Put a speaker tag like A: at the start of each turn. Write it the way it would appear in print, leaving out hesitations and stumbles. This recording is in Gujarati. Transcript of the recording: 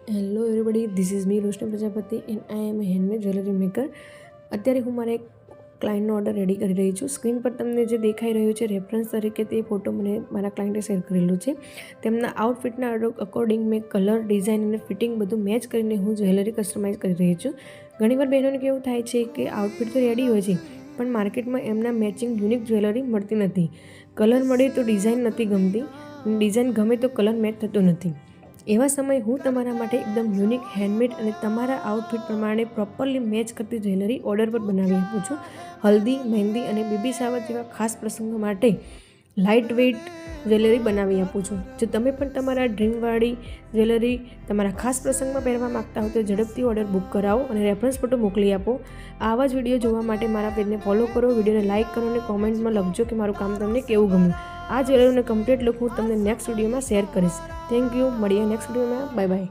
A: Hello everybody, this is me Roshni Prajapati and I am a handmade jewellery maker. અત્યારે હું મારા એક ક્લાયન્ટનો ઓર્ડર રેડી કરી રહી છું. સ્ક્રીન પર તમને જે દેખાઈ રહ્યું છે રેફરન્સ તરીકે તે ફોટો મને મારા ક્લાયન્ટે શેર કરેલું છે. તેમના આઉટફિટના અકોર્ડિંગ મેં કલર, ડિઝાઇન અને ફિટિંગ બધું મેચ કરીને હું જ્વેલરી કસ્ટમાઇઝ કરી રહી છું. ઘણીવાર બહેનોને કેવું થાય છે કે આઉટફિટ તો રેડી હોય છે પણ માર્કેટમાં એમના મેચિંગ યુનિક જ્વેલરી મળતી નથી. કલર મળે તો ડિઝાઇન નથી ગમતી, ડિઝાઇન ગમે તો કલર મેચ થતો નથી. એવા સમયે હું તમારા માટે એકદમ યુનિક, હેન્ડમેડ અને તમારા આઉટફિટ પ્રમાણે પ્રોપરલી મેચ કરતી જ્વેલરી ઓર્ડર પર બનાવી આપું છું. હલ્દી, મહેંદી અને બેબી શાવર જેવા ખાસ પ્રસંગો માટે લાઇટ વેઇટ જ્વેલરી બનાવી આપું છું. જો તમે પણ તમારા ડ્રીમવાળી જ્વેલરી તમારા ખાસ પ્રસંગમાં પહેરવા માગતા હો તો ઝડપથી ઓર્ડર બુક કરાવો અને રેફરન્સ ફોટો મોકલી આપો. આવા જ વિડીયો જોવા માટે મારા પેજને ફોલો કરો, વિડીયોને લાઇક કરો અને કોમેન્ટમાં લખજો કે મારું કામ તમને કેવું ગમ્યું. આ જ્વેલરીનો કમ્પ્લીટ લુક હું તમને નેક્સ્ટ વિડીયોમાં શેર કરીશ. Thank you. મળીએ નેક્સ્ટ વિડીયોમાં. Bye bye.